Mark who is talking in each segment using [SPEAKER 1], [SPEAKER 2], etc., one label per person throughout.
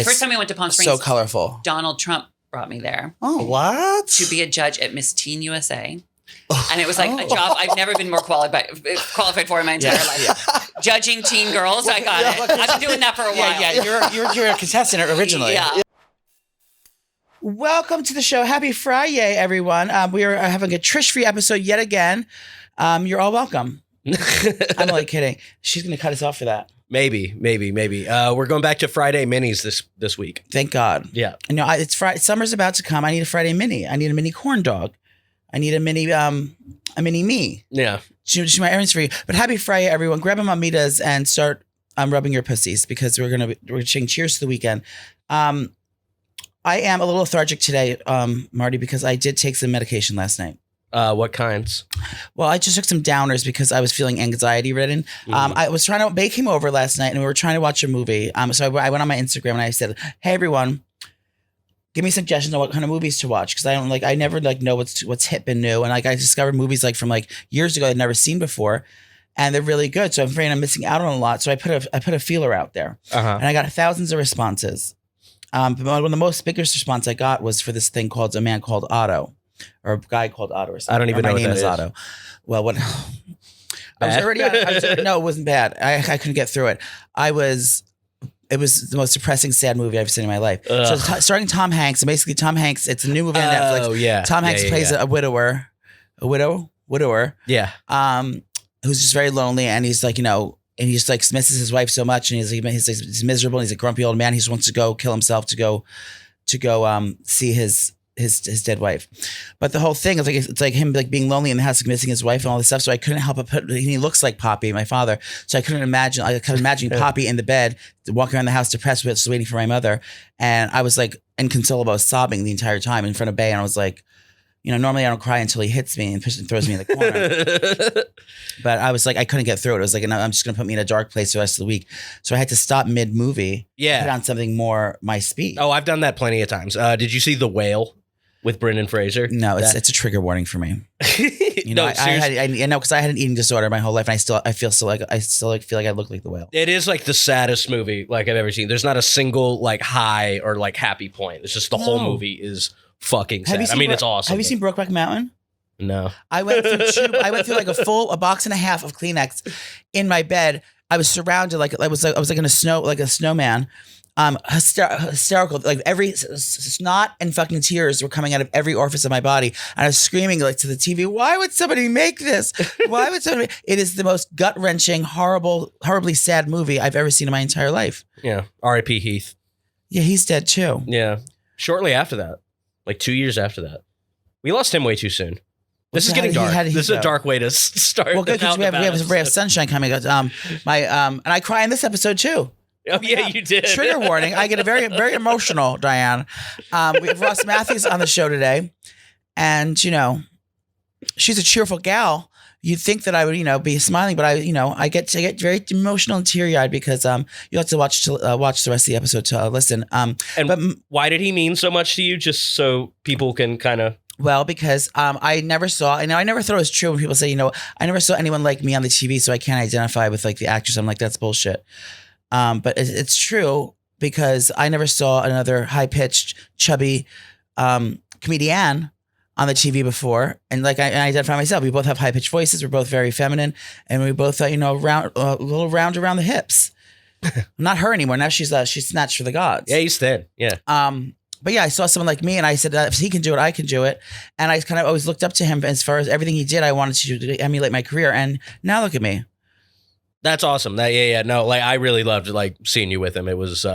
[SPEAKER 1] First time we went to Palm Springs,
[SPEAKER 2] so colorful.
[SPEAKER 1] Donald Trump brought me there.
[SPEAKER 2] Oh,
[SPEAKER 3] What?
[SPEAKER 1] To be a judge at Miss Teen USA. And it was like a job I've never been more qualified for in my entire life.
[SPEAKER 2] Yeah.
[SPEAKER 1] Judging teen girls, I got it. I've been doing that for a while.
[SPEAKER 2] Yeah, you're a contestant originally.
[SPEAKER 1] Yeah.
[SPEAKER 2] Welcome to the show. Happy Friday, everyone. We are having a Trish-free episode yet again. You're all welcome. I'm only kidding. She's going to cut us off for that.
[SPEAKER 3] Maybe. We're going back to Friday minis this week.
[SPEAKER 2] Thank God.
[SPEAKER 3] Yeah.
[SPEAKER 2] No, it's Friday. Summer's about to come. I need a Friday mini. I need a mini corn dog. I need a mini me.
[SPEAKER 3] Yeah.
[SPEAKER 2] Do my errands for you. But happy Friday, everyone. Grab a Mamitas and start rubbing your pussies because we're saying cheers to the weekend. I am a little lethargic today, Marty, because I did take some medication last night.
[SPEAKER 3] What kinds?
[SPEAKER 2] Well, I just took some downers because I was feeling anxiety ridden. They came over last night and we were trying to watch a movie. So I went on my Instagram and I said, hey, everyone, give me suggestions on what kind of movies to watch. Cause I never know what's hip and new. And I discovered movies from years ago I'd never seen before. And they're really good. So I'm afraid I'm missing out on a lot. So I put a feeler out there and I got thousands of responses. But one of the most biggest response I got was for this thing called A Man Called Otto. Or a guy called Otto or something.
[SPEAKER 3] I don't even know what
[SPEAKER 2] my name
[SPEAKER 3] that is.
[SPEAKER 2] Otto. Well, what? I was already no, it wasn't bad. I couldn't get through it. It was the most depressing, sad movie I've seen in my life.
[SPEAKER 3] Ugh.
[SPEAKER 2] So starring Tom Hanks, and basically Tom Hanks, it's a new movie on Netflix.
[SPEAKER 3] Oh, yeah.
[SPEAKER 2] Tom Hanks plays a widower.
[SPEAKER 3] Yeah.
[SPEAKER 2] Who's just very lonely, and he's and he just misses his wife so much, and he's miserable, and he's a grumpy old man. He just wants to go kill himself to go see his dead wife. But the whole thing is it's like him being lonely in the house, missing his wife and all this stuff. So I couldn't help but he looks like Poppy, my father. So I kept imagining Poppy in the bed, walking around the house depressed, just waiting for my mother. And I was inconsolable. I was sobbing the entire time in front of Bay. And I was like, normally I don't cry until he hits me and throws me in the corner. But I was like, I couldn't get through it. It was like, I'm just going to put me in a dark place the rest of the week. So I had to stop mid-movie.
[SPEAKER 3] Yeah.
[SPEAKER 2] Put on something more my speed.
[SPEAKER 3] Oh, I've done that plenty of times. Did you see The Whale with Brendan Fraser?
[SPEAKER 2] No, it's a trigger warning for me.
[SPEAKER 3] No,
[SPEAKER 2] because I had an eating disorder my whole life, and I feel like I look like the whale.
[SPEAKER 3] It is the saddest movie I've ever seen. There's not a single high or happy point. It's just the whole movie is fucking sad. It's awesome.
[SPEAKER 2] Have you seen Brokeback Mountain?
[SPEAKER 3] No.
[SPEAKER 2] I went through a box and a half of Kleenex in my bed. I was surrounded I was in a snowman. Hysterical. Every snot and fucking tears were coming out of every orifice of my body. And I was screaming to the TV, why would somebody make this? Why would somebody? It is the most gut-wrenching, horribly sad movie I've ever seen in my entire life.
[SPEAKER 3] Yeah. R.I.P. Heath.
[SPEAKER 2] Yeah, he's dead too.
[SPEAKER 3] Yeah. Shortly after that. 2 years after that. We lost him way too soon. This is getting dark. This is a dark way to start.
[SPEAKER 2] Well, good, because we have sunshine coming. And I cry in this episode too.
[SPEAKER 3] Oh yeah, you did.
[SPEAKER 2] Trigger warning. I get very, very emotional, Diane. We have Ross Matthews on the show today, and she's a cheerful gal. You'd think that I would, be smiling, but I get very emotional and teary eyed because you have to watch the rest of the episode to listen.
[SPEAKER 3] But why did he mean so much to you? Just so people can kind of.
[SPEAKER 2] Well, because I never saw, I never thought it was true when people say, I never saw anyone like me on the TV, so I can't identify with the actors. I'm like, that's bullshit. But it's true because I never saw another high-pitched, chubby comedian on the TV before. And I identify myself. We both have high-pitched voices. We're both very feminine. And we both, a little round around the hips. Not her anymore. Now she's snatched for the gods.
[SPEAKER 3] Yeah, he's thin. Yeah.
[SPEAKER 2] But yeah, I saw someone like me and I said, if he can do it, I can do it. And I kind of always looked up to him as far as everything he did. I wanted to emulate my career. And now look at me.
[SPEAKER 3] That's awesome. No, I really loved seeing you with him. It was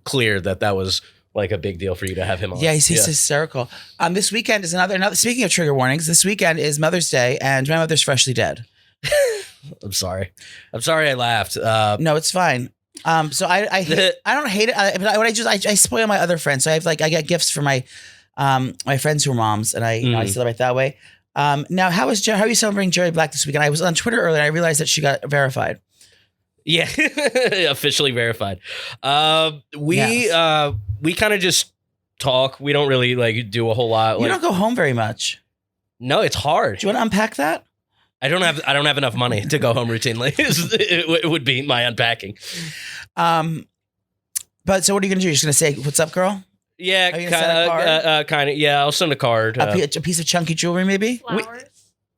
[SPEAKER 3] clear that was a big deal for you to have him on.
[SPEAKER 2] Yeah, he's hysterical. This weekend is another. Speaking of trigger warnings, this weekend is Mother's Day, and my mother's freshly dead.
[SPEAKER 3] I'm sorry I laughed.
[SPEAKER 2] No, it's fine. So I don't hate it. But what I do is I spoil my other friends. So I get gifts for my my friends who are moms, and I celebrate that way. Now, how are you celebrating Jerry Black this weekend? I was on Twitter earlier, and I realized that she got verified.
[SPEAKER 3] Yeah, officially verified. We kind of just talk. We don't really do a whole lot.
[SPEAKER 2] You don't go home very much.
[SPEAKER 3] No, it's hard.
[SPEAKER 2] Do you want to unpack that?
[SPEAKER 3] I don't have enough money to go home routinely. It would be my unpacking.
[SPEAKER 2] But so what are you gonna do? You're just gonna say, "What's up, girl"?
[SPEAKER 3] Yeah,
[SPEAKER 2] Are you gonna send a card?
[SPEAKER 3] kind of. Yeah, I'll send a card.
[SPEAKER 2] A piece of chunky jewelry, maybe.
[SPEAKER 4] Flowers.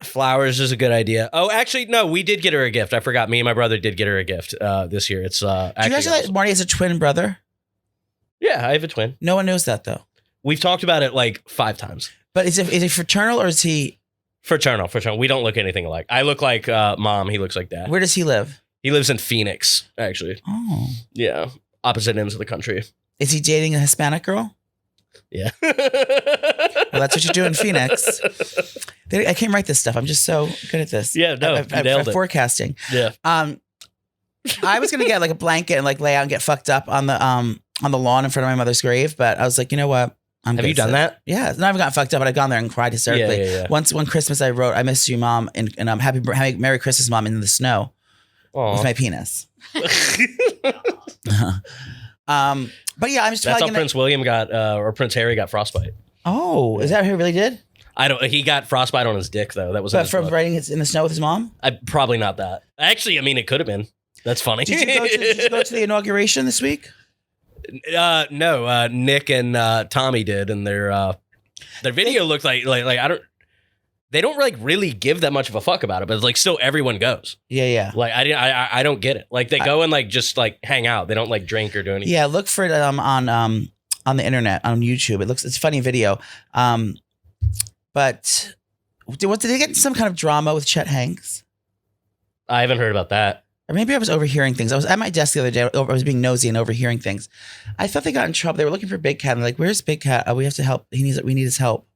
[SPEAKER 3] Flowers is a good idea. Oh, actually, no, we did get her a gift. I forgot. Me and my brother did get her a gift this year. It's
[SPEAKER 2] Do you
[SPEAKER 3] actually
[SPEAKER 2] guys know that
[SPEAKER 3] awesome.
[SPEAKER 2] Marty has a twin brother?
[SPEAKER 3] Yeah, I have a twin.
[SPEAKER 2] No one knows that though.
[SPEAKER 3] We've talked about it like 5 times.
[SPEAKER 2] But is he fraternal or is he?
[SPEAKER 3] Fraternal. We don't look anything alike. I look like mom. He looks like dad.
[SPEAKER 2] Where does he live?
[SPEAKER 3] He lives in Phoenix, actually.
[SPEAKER 2] Oh,
[SPEAKER 3] Yeah, opposite ends of the country.
[SPEAKER 2] is he dating a Hispanic girl?
[SPEAKER 3] Yeah.
[SPEAKER 2] Well, that's what you do in Phoenix. I can't write this stuff. I'm just so good at this.
[SPEAKER 3] Yeah, no, you nailed it.
[SPEAKER 2] Forecasting.
[SPEAKER 3] Yeah.
[SPEAKER 2] I was gonna get like a blanket and like lay out and get fucked up on the lawn in front of my mother's grave, but I was like, you know what?
[SPEAKER 3] Have you done that?
[SPEAKER 2] Yeah, no, I haven't gotten fucked up, but I've gone there and cried hysterically.
[SPEAKER 3] Yeah.
[SPEAKER 2] One Christmas, I wrote, "I miss you, Mom," and happy Merry Christmas, Mom, in the snow
[SPEAKER 3] Aw.
[SPEAKER 2] with my penis. But yeah, I'm just
[SPEAKER 3] That's
[SPEAKER 2] probably
[SPEAKER 3] how
[SPEAKER 2] gonna.
[SPEAKER 3] Prince William got, or Prince Harry got frostbite.
[SPEAKER 2] Oh, is that what he really did?
[SPEAKER 3] I don't. He got frostbite on his dick though. That was. in
[SPEAKER 2] But
[SPEAKER 3] his
[SPEAKER 2] from
[SPEAKER 3] book.
[SPEAKER 2] writing it in the snow with his mom?
[SPEAKER 3] Probably not that. Actually, I mean, it could have been. That's funny.
[SPEAKER 2] Did you go to the inauguration this week?
[SPEAKER 3] No. Nick and Tommy did, and their video looked like I don't. They don't like really give that much of a fuck about it, but it's like still everyone goes.
[SPEAKER 2] Yeah.
[SPEAKER 3] Like I don't get it. Like they go and like just like hang out. They don't like drink or do anything.
[SPEAKER 2] Yeah, look for it on the internet, on YouTube. It's a funny video. But did they get in some kind of drama with Chet Hanks?
[SPEAKER 3] I haven't heard about that.
[SPEAKER 2] Or maybe I was overhearing things. I was at my desk the other day. I was being nosy and overhearing things. I thought they got in trouble. They were looking for Big Cat. And they're like, "Where's Big Cat? We have to help. We need his help."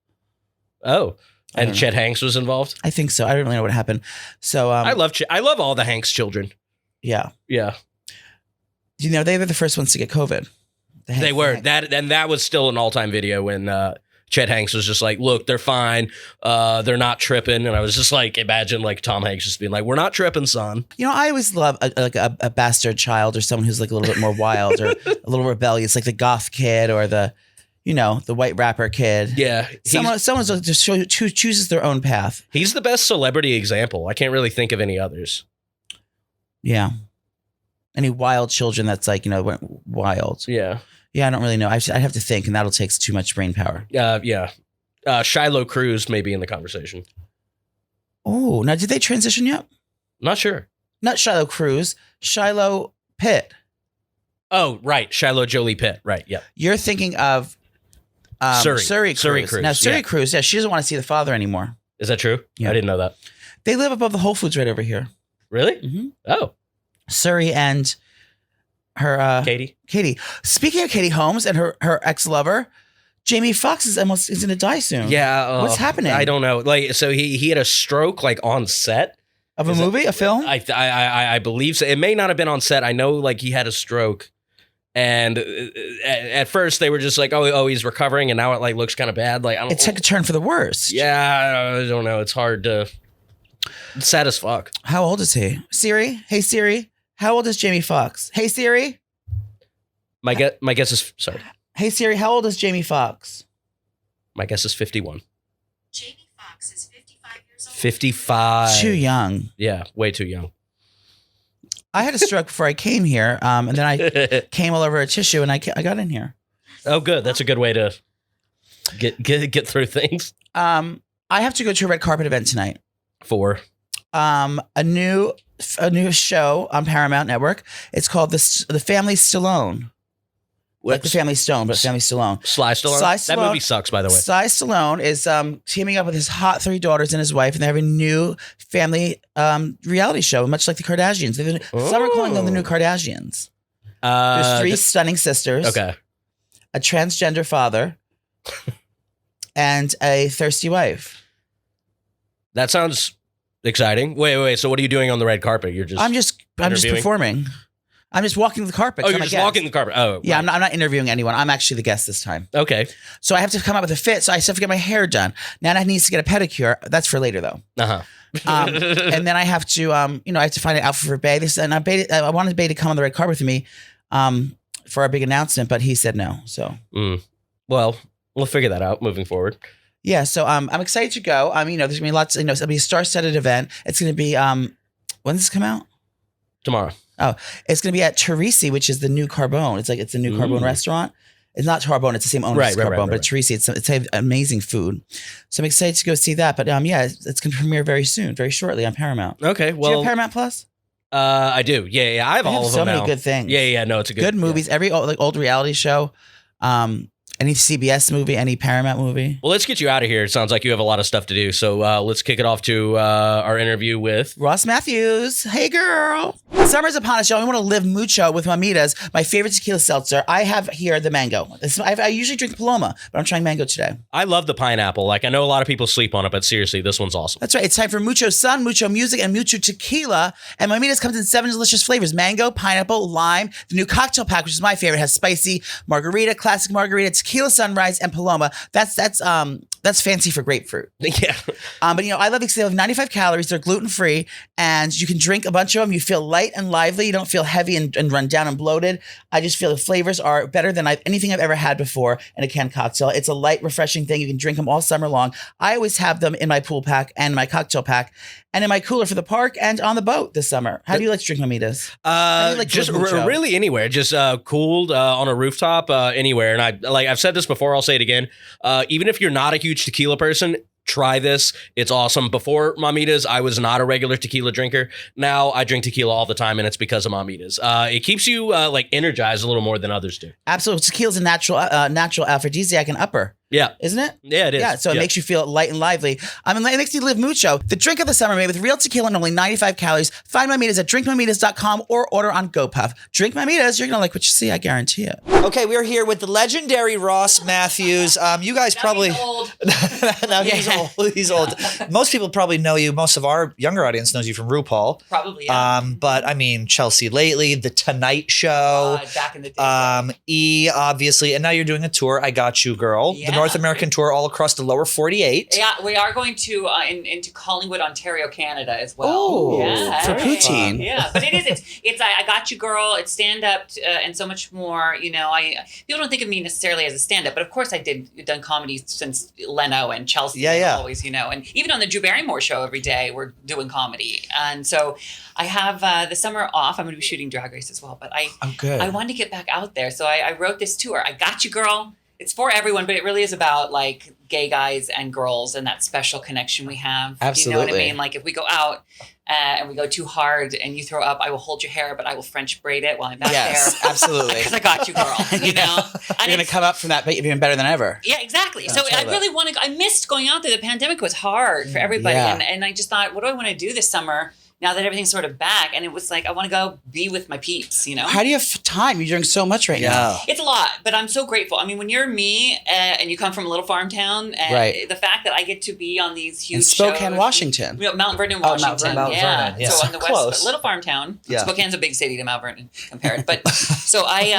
[SPEAKER 3] Oh,
[SPEAKER 2] I
[SPEAKER 3] and
[SPEAKER 2] don't
[SPEAKER 3] Chet Hanks was involved.
[SPEAKER 2] I think so. I don't really know what happened. So
[SPEAKER 3] I love all the Hanks children.
[SPEAKER 2] Yeah.
[SPEAKER 3] Yeah,
[SPEAKER 2] You know, they were the first ones to get COVID.
[SPEAKER 3] they were that was still an all-time video when Chet Hanks was just like, "Look, they're fine. They're not tripping." And I was just like, imagine like Tom Hanks just being like, "We're not tripping, son."
[SPEAKER 2] You know, I always love a bastard child or someone who's like a little bit more wild or a little rebellious, like the goth kid or the white rapper kid.
[SPEAKER 3] Yeah,
[SPEAKER 2] Someone's just who chooses their own path.
[SPEAKER 3] he's the best celebrity example. I can't really think of any others.
[SPEAKER 2] Yeah. Any wild children that's like, went wild.
[SPEAKER 3] Yeah.
[SPEAKER 2] Yeah, I don't really know. I'd have to think, and that'll take too much brain power.
[SPEAKER 3] Yeah. Shiloh Cruz may be in the conversation.
[SPEAKER 2] Oh, now did they transition yet?
[SPEAKER 3] Not sure.
[SPEAKER 2] Not Shiloh Cruz, Shiloh Pitt.
[SPEAKER 3] Oh, right. Shiloh Jolie Pitt. Right. Yeah.
[SPEAKER 2] You're thinking of Surrey Cruz.
[SPEAKER 3] Cruz,
[SPEAKER 2] Now, Surrey
[SPEAKER 3] yeah.
[SPEAKER 2] Cruz, she doesn't want to see the father anymore.
[SPEAKER 3] Is that true?
[SPEAKER 2] Yeah.
[SPEAKER 3] I didn't know that.
[SPEAKER 2] They live above the Whole Foods right over here.
[SPEAKER 3] Really?
[SPEAKER 2] Mm-hmm.
[SPEAKER 3] Oh,
[SPEAKER 2] Surrey and her Katie. Speaking of Katie Holmes and her ex-lover, Jamie Foxx is going to die soon.
[SPEAKER 3] yeah.
[SPEAKER 2] What's happening?
[SPEAKER 3] I don't know. Like, so he had a stroke like on set
[SPEAKER 2] Of a movie, a film?
[SPEAKER 3] I believe so. It may not have been on set. I know like he had a stroke, and at first they were just like, oh, he's recovering, and now it like looks kind of bad. Like I don't.
[SPEAKER 2] It took a turn for the worst.
[SPEAKER 3] Yeah, I don't know. It's hard to. It's sad as fuck.
[SPEAKER 2] How old is he? Siri? Hey Siri, how old is Jamie Foxx? Hey Siri?
[SPEAKER 3] My guess is sorry.
[SPEAKER 2] Hey Siri, how old is Jamie Foxx?
[SPEAKER 3] My guess is 51.
[SPEAKER 4] Jamie Foxx is 55 years old.
[SPEAKER 3] 55.
[SPEAKER 2] Too young.
[SPEAKER 3] Yeah, way too young.
[SPEAKER 2] I had a stroke before I came here, and then I came all over a tissue, and I got in here.
[SPEAKER 3] Oh, good. That's a good way to get through things.
[SPEAKER 2] I have to go to a red carpet event tonight.
[SPEAKER 3] For
[SPEAKER 2] A new show on Paramount Network. It's called the Family Stallone. Like the Family Stone, but Family Stallone.
[SPEAKER 3] Sly Stallone?
[SPEAKER 2] Sly
[SPEAKER 3] That
[SPEAKER 2] Stallone-
[SPEAKER 3] some sucks, by the way.
[SPEAKER 2] Sly Stallone is teaming up with his hot 3 daughters and his wife, and they have a new family reality show, much like the Kardashians. Some are calling them the new Kardashians. There's 3 stunning sisters,
[SPEAKER 3] Okay.
[SPEAKER 2] a transgender father, and a thirsty wife.
[SPEAKER 3] That sounds exciting. Wait. So what are you doing on the red carpet? I'm
[SPEAKER 2] just
[SPEAKER 3] interviewing?
[SPEAKER 2] performing. I'm just walking the carpet.
[SPEAKER 3] Oh,
[SPEAKER 2] 'cause
[SPEAKER 3] you're
[SPEAKER 2] I'm a
[SPEAKER 3] just
[SPEAKER 2] guest.
[SPEAKER 3] walking the carpet. Oh,
[SPEAKER 2] Yeah,
[SPEAKER 3] right.
[SPEAKER 2] I'm not interviewing anyone. I'm actually the guest this time.
[SPEAKER 3] Okay.
[SPEAKER 2] So I have to come up with a fit. So I still have to get my hair done. Nana needs to get a pedicure. That's for later though.
[SPEAKER 3] Uh-huh.
[SPEAKER 2] And then I have to, I have to find an outfit for Bay. I wanted Bay to come on the red carpet with me for our big announcement, but he said no. So
[SPEAKER 3] Well, we'll figure that out moving forward.
[SPEAKER 2] yeah, so I'm excited to go. There's gonna be lots. It'll be a star-studded event. It's gonna be when does this come out?
[SPEAKER 3] Tomorrow.
[SPEAKER 2] Oh, it's going to be at Teresi, which is the new Carbone. It's a new Carbone restaurant. It's not Carbone. It's the same owner as Carbone, but Teresi. It's amazing food. So I'm excited to go see that. But it's going to premiere very soon, very shortly on Paramount.
[SPEAKER 3] Okay, well,
[SPEAKER 2] do you have Paramount Plus?
[SPEAKER 3] I do. Yeah. I have all of them
[SPEAKER 2] so many
[SPEAKER 3] now.
[SPEAKER 2] good things.
[SPEAKER 3] Yeah. No, it's a
[SPEAKER 2] good movies. Every old reality show. Any CBS movie, any Paramount movie.
[SPEAKER 3] Well, let's get you out of here. It sounds like you have a lot of stuff to do. So let's kick it off to our interview with
[SPEAKER 2] Ross Matthews. Hey, girl. Summer's upon us, y'all. We want to live mucho with Mamitas, my favorite tequila seltzer. I have here the mango. I usually drink Paloma, but I'm trying mango today.
[SPEAKER 3] I love the pineapple. Like, I know a lot of people sleep on it, but seriously, this one's awesome.
[SPEAKER 2] That's right. It's time for mucho sun, mucho music, and mucho tequila. And Mamitas comes in 7 delicious flavors: mango, pineapple, lime. The new cocktail pack, which is my favorite, has spicy margarita, classic margarita, tequila sunrise, and Paloma. That's fancy for grapefruit.
[SPEAKER 3] Yeah.
[SPEAKER 2] But I love these. They have 95 calories. They're gluten free, and you can drink a bunch of them. You feel light and lively. You don't feel heavy and run down and bloated. I just feel the flavors are better than anything I've ever had before in a canned cocktail. It's a light, refreshing thing. You can drink them all summer long. I always have them in my pool pack and my cocktail pack, and in my cooler for the park and on the boat this summer. How do you like to drink Mamitas?
[SPEAKER 3] Just really anywhere. Just cooled on a rooftop, anywhere. And I've said this before. I'll say it again. Even if you're not a huge tequila person, try this. It's awesome. Before Mamitas, I was not a regular tequila drinker. Now I drink tequila all the time, and it's because of Mamitas. It keeps you energized a little more than others do.
[SPEAKER 2] Absolutely. Tequila's a natural aphrodisiac and upper.
[SPEAKER 3] Yeah.
[SPEAKER 2] Isn't it?
[SPEAKER 3] Yeah, it is.
[SPEAKER 2] Yeah, so it makes you feel light and lively. It makes you live mucho. The drink of the summer made with real tequila and only 95 calories. Find Mamitas at drinkmamitas.com or order on GoPuff. Drink Mamitas, you're going to like what you see, I guarantee it.
[SPEAKER 5] Okay, we're here with the legendary Ross Matthews. You guys probably...
[SPEAKER 1] He's old.
[SPEAKER 5] Now he's old. He's old. Most people probably know you. Most of our younger audience knows you from RuPaul.
[SPEAKER 1] Probably, yeah.
[SPEAKER 5] But I mean, Chelsea lately, The Tonight Show.
[SPEAKER 1] Back in the day.
[SPEAKER 5] E, obviously. And now you're doing a tour, I Got You, Girl.
[SPEAKER 1] Yeah.
[SPEAKER 5] The North American tour all across the lower 48.
[SPEAKER 1] Yeah, we are going to into Collingwood, Ontario, Canada as well.
[SPEAKER 2] Oh,
[SPEAKER 1] yeah,
[SPEAKER 2] for poutine.
[SPEAKER 1] Yeah, but it's I Got You, Girl. It's stand up and so much more. People don't think of me necessarily as a stand up, but of course I've done comedy since Leno and Chelsea.
[SPEAKER 5] Yeah.
[SPEAKER 1] Always, and even on the Drew Barrymore show every day we're doing comedy. And so I have the summer off. I'm going to be shooting Drag Race as well, but I wanted to get back out there, so I wrote this tour. I Got You, Girl. It's for everyone, but it really is about like gay guys and girls and that special connection we have.
[SPEAKER 2] Absolutely.
[SPEAKER 1] You know what I mean? Like if we go out and we go too hard and you throw up, I will hold your hair, but I will French braid it while I'm back there.
[SPEAKER 2] Yes, absolutely.
[SPEAKER 1] Because I got you, girl.
[SPEAKER 2] You're going to come up from that even better than ever.
[SPEAKER 1] Yeah, exactly. So I really want to, I missed going out there. The pandemic was hard for everybody.
[SPEAKER 2] Yeah.
[SPEAKER 1] And I just thought, what do I want to do this summer? Now that everything's sort of back, and it was like, I want to go be with my peeps,
[SPEAKER 2] How do you have time? You're doing so much right now.
[SPEAKER 1] It's a lot, but I'm so grateful. I mean, when you're me and you come from a little farm town, and
[SPEAKER 2] right.
[SPEAKER 1] the fact that I get to be on these huge
[SPEAKER 2] in Spokane,
[SPEAKER 1] shows,
[SPEAKER 2] Washington.
[SPEAKER 1] Mount Vernon, Washington.
[SPEAKER 5] Mount Vernon, yeah.
[SPEAKER 1] So on the west,
[SPEAKER 5] Close.
[SPEAKER 1] but little farm town.
[SPEAKER 5] Yeah.
[SPEAKER 1] Spokane's a big city to Mount Vernon compared. But so I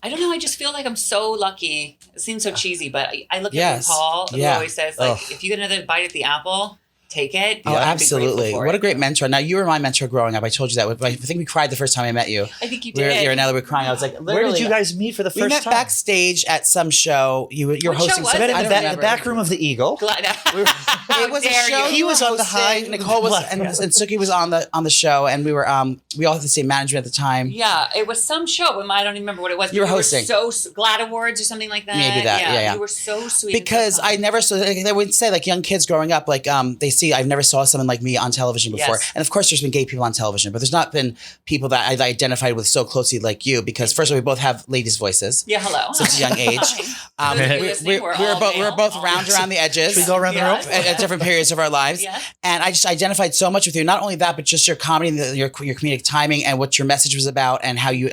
[SPEAKER 1] don't know. I just feel like I'm so lucky. It seems so cheesy, but I look at Paul, who always says, like, if you get another bite at the apple, take it.
[SPEAKER 2] Oh, absolutely. What a great mentor. Now, you were my mentor growing up. I told you that. I think we cried the first time I met you.
[SPEAKER 1] I think you
[SPEAKER 2] We were
[SPEAKER 1] did.
[SPEAKER 2] here and now that we're crying. I was like,
[SPEAKER 5] Where did you guys meet for the first time?
[SPEAKER 2] We met backstage at some show. You're
[SPEAKER 1] What show
[SPEAKER 2] hosting
[SPEAKER 1] was
[SPEAKER 2] some.
[SPEAKER 1] it?
[SPEAKER 2] I don't
[SPEAKER 5] the
[SPEAKER 2] remember.
[SPEAKER 5] back room of the Eagle.
[SPEAKER 2] It was a show.
[SPEAKER 5] He was on the high.
[SPEAKER 2] Nicole was and Suki was on the show, and we were we all had the same management at the time.
[SPEAKER 1] Yeah, it was some show, but I don't even remember what it was.
[SPEAKER 2] You were hosting.
[SPEAKER 1] So Glad Awards or something like that.
[SPEAKER 2] Maybe that. Yeah.
[SPEAKER 1] You were so sweet.
[SPEAKER 2] Because I never saw. They would say like young kids growing up, like they see. I've never saw someone like me on television before,
[SPEAKER 1] Yes.
[SPEAKER 2] and of course there's been gay people on television, but there's not been people that I've identified with so closely like you. Because first of all, we both have ladies' voices.
[SPEAKER 1] Yeah, hello.
[SPEAKER 2] Since a young age.
[SPEAKER 1] We
[SPEAKER 2] were both round around the edges.
[SPEAKER 5] Should we go around the room?
[SPEAKER 2] At different periods of our lives.
[SPEAKER 1] Yeah.
[SPEAKER 2] And I just identified so much with you. Not only that, but just your comedy, and your comedic timing, and what your message was about, and how you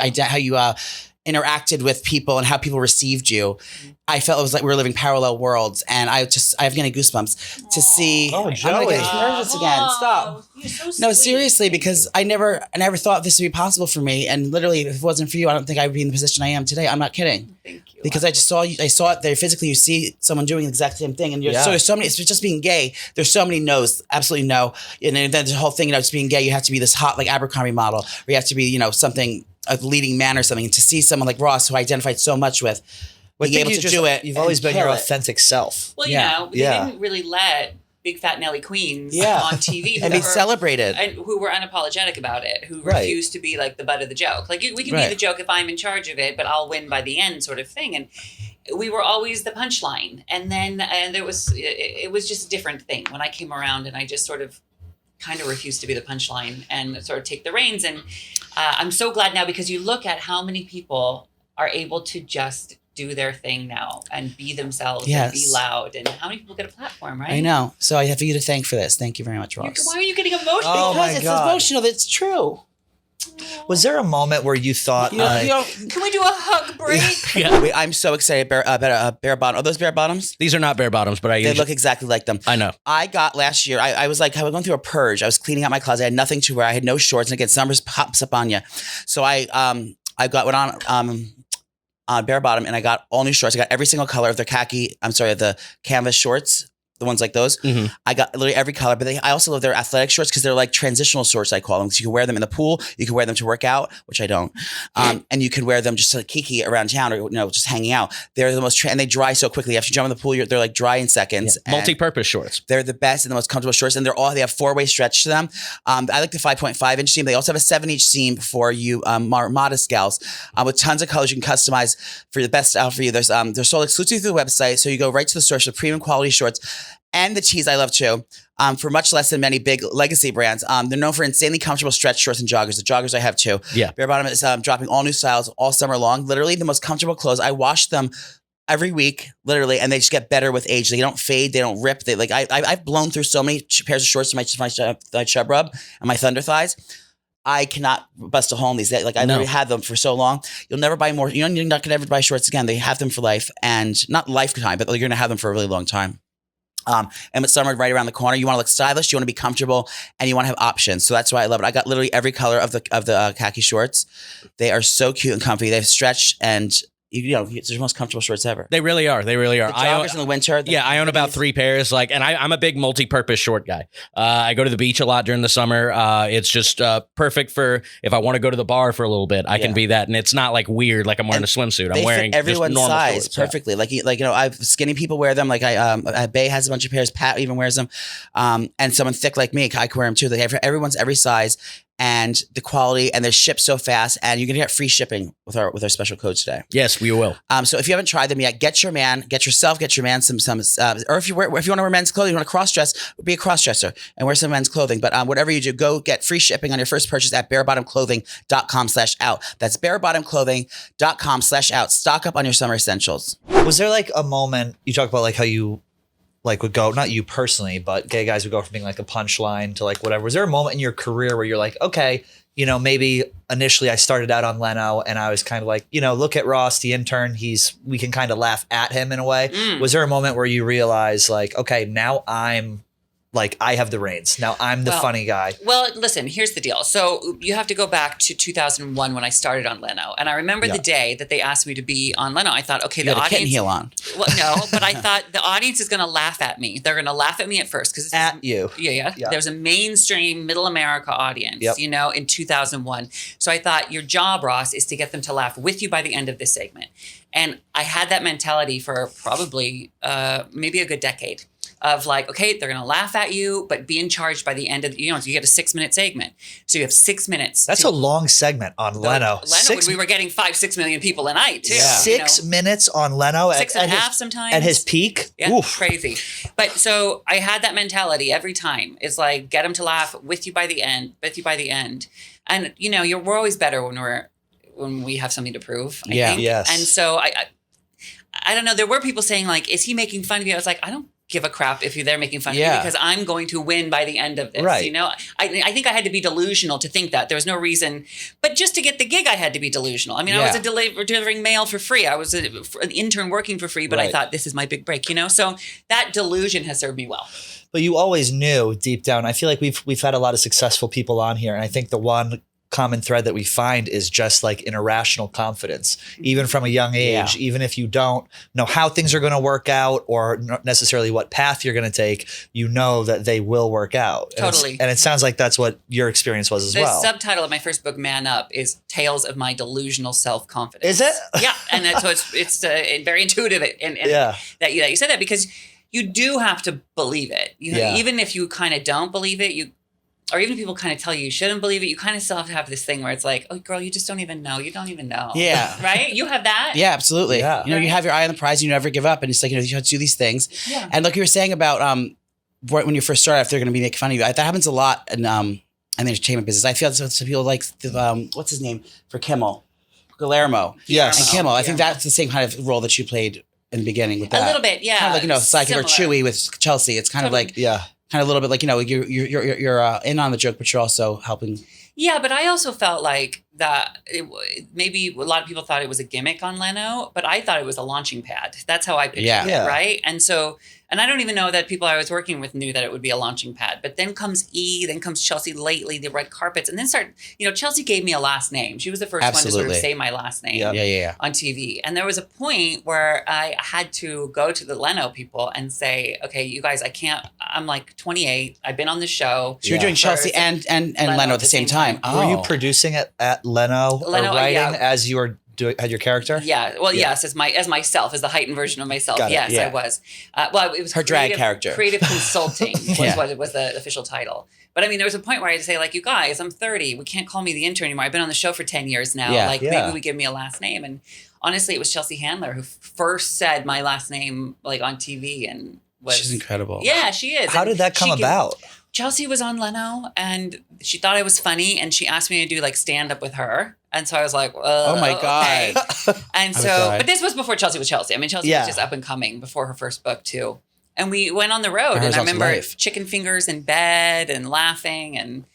[SPEAKER 2] interacted with people and how people received you. I felt it was like we were living parallel worlds, and I have getting goosebumps to see.
[SPEAKER 5] Oh,
[SPEAKER 2] I'm
[SPEAKER 5] Joey.
[SPEAKER 2] gonna get nervous again. Stop.
[SPEAKER 1] You're so sweet.
[SPEAKER 2] No, seriously, because I never thought this would be possible for me, and literally, if it wasn't for you, I don't think I would be in the position I am today. I'm not kidding.
[SPEAKER 1] Thank you.
[SPEAKER 2] Because I just saw you. I saw it there physically. You see someone doing the exact same thing, and so there's so many. It's just being gay. There's so many no's. Absolutely no. And then the whole thing, just being gay, you have to be this hot like Abercrombie model, or you have to be, something, a leading man or something. And to see someone like Ross, who I identified so much with, being able to do it.
[SPEAKER 5] You've always been your
[SPEAKER 2] kill it.
[SPEAKER 5] authentic self.
[SPEAKER 1] Well,
[SPEAKER 5] Yeah.
[SPEAKER 1] they didn't really let big fat Nelly queens
[SPEAKER 2] Yeah.
[SPEAKER 1] on TV.
[SPEAKER 2] And be celebrated.
[SPEAKER 1] And who were unapologetic about it, who
[SPEAKER 5] Right.
[SPEAKER 1] refused to be like the butt of the joke. Like we can be the joke if I'm in charge of it, but I'll win by the end sort of thing. And we were always the punchline. And then it was just a different thing when I came around, and I just sort of kind of refused to be the punchline and sort of take the reins. And I'm so glad now, because you look at how many people are able to just do their thing now and be themselves and be loud, and how many people get a platform, right?
[SPEAKER 2] I know. So I have you to thank for this. Thank you very much, Ross.
[SPEAKER 1] Why are you getting emotional?
[SPEAKER 5] Oh,
[SPEAKER 2] because
[SPEAKER 5] my
[SPEAKER 2] it's
[SPEAKER 5] God.
[SPEAKER 2] emotional. It's true.
[SPEAKER 5] Was there a moment where you thought,
[SPEAKER 2] You know,
[SPEAKER 1] Can we do a hug break?
[SPEAKER 3] Yeah.
[SPEAKER 2] wait, I'm so excited. Bear bottom. Are those bare bottoms?
[SPEAKER 3] These are not bare bottoms, but I
[SPEAKER 2] They
[SPEAKER 3] usually
[SPEAKER 2] look exactly like them.
[SPEAKER 3] I know.
[SPEAKER 2] I got last year, I was like, I was going through a purge. I was cleaning out my closet. I had nothing to wear. I had no shorts. And again, summer pops up on you. So I went on Bare Bottom, and I got all new shorts. I got every single color of the the canvas shorts, the ones like those.
[SPEAKER 3] Mhm.
[SPEAKER 2] I got literally every color, but I also love their athletic shorts because they're like transitional shorts, I call them. So you can wear them in the pool, you can wear them to work out, which I don't, and you can wear them just to like kiki around town, or just hanging out. They're the most and they dry so quickly. After you jump in the pool, they're like dry in seconds.
[SPEAKER 3] Yeah. Multi-purpose shorts.
[SPEAKER 2] They're the best and the most comfortable shorts, and they have 4-way stretch to them. I like the 5.5 inch seam. They also have a 7-inch seam for you Mamitas gals with tons of colors you can customize for the best style for you. They're sold exclusively through the website, so you go right to the source of premium quality shorts. And the tees I love too, for much less than many big legacy brands. They're known for insanely comfortable stretch shorts and joggers. The joggers I have too.
[SPEAKER 3] Yeah.
[SPEAKER 2] Bare Bottom is dropping all new styles all summer long. Literally the most comfortable clothes. I wash them every week, literally, and they just get better with age. They don't fade. They don't rip. I've blown through so many pairs of shorts to my chub rub and my thunder thighs. I cannot bust a hole in these. I've already had them for so long. You'll never buy more. You're not gonna ever buy shorts again. They have them for life, and not lifetime, but you're gonna have them for a really long time. And with summer right around the corner, you want to look stylish, you want to be comfortable, and you want to have options. So that's why I love it. I got literally every color of the khaki shorts. They are so cute and comfy. They've stretched, and it's the most comfortable shorts ever.
[SPEAKER 3] They really are. They really are.
[SPEAKER 2] The joggers in the winter.
[SPEAKER 3] I own about 3 pairs. And I'm a big multi-purpose short guy. I go to the beach a lot during the summer. It's just perfect for if I want to go to the bar for a little bit. I can be that, and it's not like weird like I'm wearing a swimsuit. I'm wearing
[SPEAKER 2] fit everyone's
[SPEAKER 3] just normal
[SPEAKER 2] size
[SPEAKER 3] shorts.
[SPEAKER 2] perfectly. I've skinny people wear them. Bay has a bunch of pairs. Pat even wears them. And someone thick like me, I can wear them too. They have everyone's every size. And the quality, and they're shipped so fast, and you're gonna get free shipping with our special code today.
[SPEAKER 3] Yes, we will.
[SPEAKER 2] So if you haven't tried them yet, get your man some, or if you want to wear men's clothing, you want to cross dress, be a cross dresser and wear some men's clothing. But whatever you do, go get free shipping on your first purchase at bearbottomclothing.com/out. That's bearbottomclothing.com/out. Stock up on your summer essentials.
[SPEAKER 5] Was there like a moment you talk about like how you would go, not you personally, but gay guys would go from being like a punchline to like whatever. Was there a moment in your career where you're like, okay, maybe initially I started out on Leno and I was kind of like, look at Ross, the intern, we can kind of laugh at him in a way. Was there a moment where you realize like, okay, now I'm like, I have the reins. Now I'm the funny guy.
[SPEAKER 1] Well, listen, here's the deal. So you have to go back to 2001 when I started on Leno. And I remember the day that they asked me to be on Leno. I thought, okay,
[SPEAKER 2] You
[SPEAKER 1] the
[SPEAKER 2] had a kitten
[SPEAKER 1] audience.
[SPEAKER 2] heel on.
[SPEAKER 1] Well, no, but I thought the audience is going to laugh at me. They're going to laugh at me at first.
[SPEAKER 5] You.
[SPEAKER 1] Yeah. There's a mainstream middle America audience, in 2001. So I thought your job, Ross, is to get them to laugh with you by the end of this segment. And I had that mentality for probably maybe a good decade. Of like, okay, they're going to laugh at you, but be in charge by the end of, so you get a 6-minute segment. So you have 6 minutes.
[SPEAKER 5] That's a long segment on Leno.
[SPEAKER 1] We were getting 5-6 million people a night too.
[SPEAKER 5] Yeah. 6 minutes on Leno.
[SPEAKER 1] 6.5 sometimes.
[SPEAKER 5] At his peak.
[SPEAKER 1] Yeah, crazy. But so I had that mentality every time. It's like, get them to laugh with you by the end. And we're always better when we have something to prove. I think.
[SPEAKER 5] Yes.
[SPEAKER 1] And so I don't know. There were people saying like, is he making fun of you? I was like, I don't give a crap if they're making fun of me because I'm going to win by the end of this.
[SPEAKER 5] Right.
[SPEAKER 1] I think I had to be delusional to think that. There was no reason. But just to get the gig, I had to be delusional. I mean, I was delivering mail for free. I was an intern working for free, but I thought this is my big break, So that delusion has served me well.
[SPEAKER 5] But you always knew deep down. I feel like we've had a lot of successful people on here. And I think the one common thread that we find is just like an irrational confidence, even from a young age, even if you don't know how things are going to work out or not necessarily what path you're going to take, that they will work out.
[SPEAKER 1] Totally.
[SPEAKER 5] And it sounds like that's what your experience was as well.
[SPEAKER 1] The subtitle of my first book, Man Up, is Tales of My Delusional Self-Confidence.
[SPEAKER 5] Is it?
[SPEAKER 1] Yeah. And so it's very intuitive and that you said that because you do have to believe it.
[SPEAKER 5] Yeah.
[SPEAKER 1] Even if you kind of don't believe it, or even if people kind of tell you shouldn't believe it, you kind of still have to have this thing where it's like, oh, girl, you just don't even know. You don't even know.
[SPEAKER 2] Yeah.
[SPEAKER 1] Right? You have that?
[SPEAKER 2] Yeah, absolutely.
[SPEAKER 5] Yeah.
[SPEAKER 2] You have your eye on the prize. You never give up. And it's like, you have to do these things.
[SPEAKER 1] Yeah.
[SPEAKER 2] And like you were saying about when you first start, if they're going to be making fun of you, that happens a lot in the entertainment business. I feel some people like, what's his name for Kimmel? Guillermo.
[SPEAKER 5] Yes.
[SPEAKER 2] And Kimmel. I think that's the same kind of role that you played in the beginning with that.
[SPEAKER 1] A little bit, yeah.
[SPEAKER 2] Kind of like, it's like or Chewy with Chelsea. It's kind of like, kind of a little bit like, you're in on the joke, but you're also helping.
[SPEAKER 1] Yeah, but I also felt like that maybe a lot of people thought it was a gimmick on Leno, but I thought it was a launching pad. That's how I pictured it, right? And so, and I don't even know that people I was working with knew that it would be a launching pad. But then comes then comes Chelsea lately, the red carpets, and then Chelsea gave me a last name. She was the first one to sort of say my last name on TV. And there was a point where I had to go to the Leno people and say, okay, you guys, I'm like 28. I've been on the show.
[SPEAKER 2] So you're doing Chelsea and Leno at the same time. Oh.
[SPEAKER 5] Were you producing it at Leno or writing as you were had your character?
[SPEAKER 1] Yeah. Well, yes, as myself, as the heightened version of myself. Yes, I was. It was
[SPEAKER 2] her drag character.
[SPEAKER 1] Creative consulting was what it was the official title. But I mean, there was a point where I had to say, like, you guys, I'm 30. We can't call me the intern anymore. I've been on the show for 10 years now. Maybe we give me a last name. And honestly, it was Chelsea Handler who first said my last name like on TV and was.
[SPEAKER 2] She's incredible.
[SPEAKER 1] Yeah, she is.
[SPEAKER 5] How did that come about?
[SPEAKER 1] Chelsea was on Leno and she thought I was funny and she asked me to do like stand up with her. And so I was like, oh my God. Okay. And so, but this was before Chelsea was Chelsea. I mean, Chelsea was just up and coming before her first book too. And we went on the road and I remember chicken fingers in bed and laughing and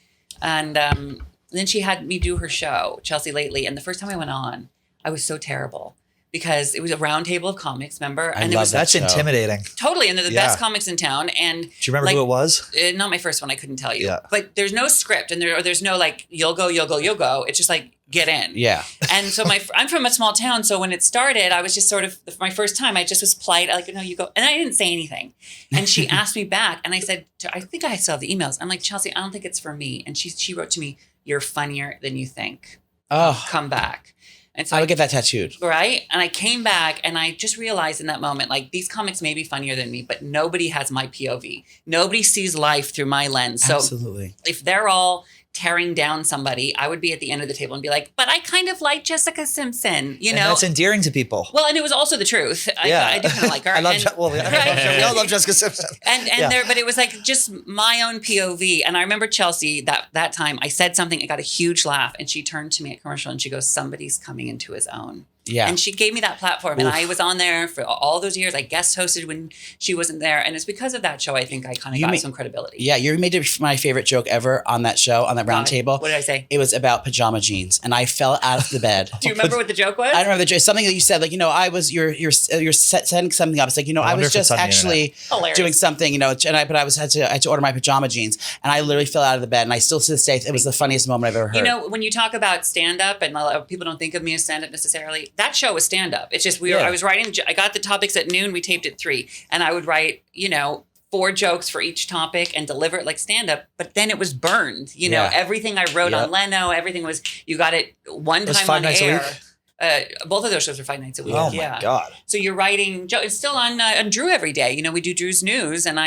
[SPEAKER 1] then she had me do her show, Chelsea Lately. And the first time I went on, I was so terrible. Because it was a round table of comics, remember?
[SPEAKER 5] And that's intimidating.
[SPEAKER 1] Totally. And they're the best comics in town. And
[SPEAKER 5] do you remember who it was?
[SPEAKER 1] Not my first one. I couldn't tell you. Yeah. But there's no script and there's no like, you'll go. It's just like, get in.
[SPEAKER 2] Yeah.
[SPEAKER 1] And so I'm from a small town. So when it started, I was just sort of, my first time, I just was polite. Like, no, you go. And I didn't say anything. And she asked me back. And I said, I think I still have the emails. I'm like, Chelsea, I don't think it's for me. And she wrote to me, you're funnier than you think.
[SPEAKER 2] Oh.
[SPEAKER 1] Come back. And so
[SPEAKER 2] I would get that tattooed.
[SPEAKER 1] Right? And I came back and I just realized in that moment, like these comics may be funnier than me, but nobody has my POV. Nobody sees life through my lens. So
[SPEAKER 2] absolutely.
[SPEAKER 1] If they're all tearing down somebody, I would be at the end of the table and be like, but I kind of like Jessica Simpson, you know?
[SPEAKER 5] And that's endearing to people.
[SPEAKER 1] Well, and it was also the truth. I do kind of like her.
[SPEAKER 5] I love we all love Jessica Simpson.
[SPEAKER 1] But it was like just my own POV. And I remember Chelsea that time, I said something, it got a huge laugh. And she turned to me at commercial and she goes, somebody's coming into his own. Yeah. And she gave me that platform. And I was on there for all those years. I guest hosted when she wasn't there. And it's because of that show, I think I kind of got some credibility.
[SPEAKER 2] Yeah. You made my favorite joke ever on that show, on that round table.
[SPEAKER 1] What did I say?
[SPEAKER 2] It was about pajama jeans. And I fell out of the bed.
[SPEAKER 1] Do you remember what the joke was?
[SPEAKER 2] I don't remember the joke. Something that you said, like, I was, you're setting something up. It's like, I was just actually doing something, but I had to order my pajama jeans. And I literally fell out of the bed. And I still to this day, it was the funniest moment I've ever heard.
[SPEAKER 1] When you talk about stand-up, and a lot of people don't think of me as stand-up necessarily, that show was stand-up. It's just I was writing. I got the topics at noon. We taped at 3, and I would write 4 jokes for each topic and deliver it like stand up. But then it was burned. Everything I wrote on Leno, everything was you got it one time on air. Both of those shows are 5 nights a week.
[SPEAKER 5] Oh my God!
[SPEAKER 1] So you're writing. It's still on Drew every day. We do Drew's News, and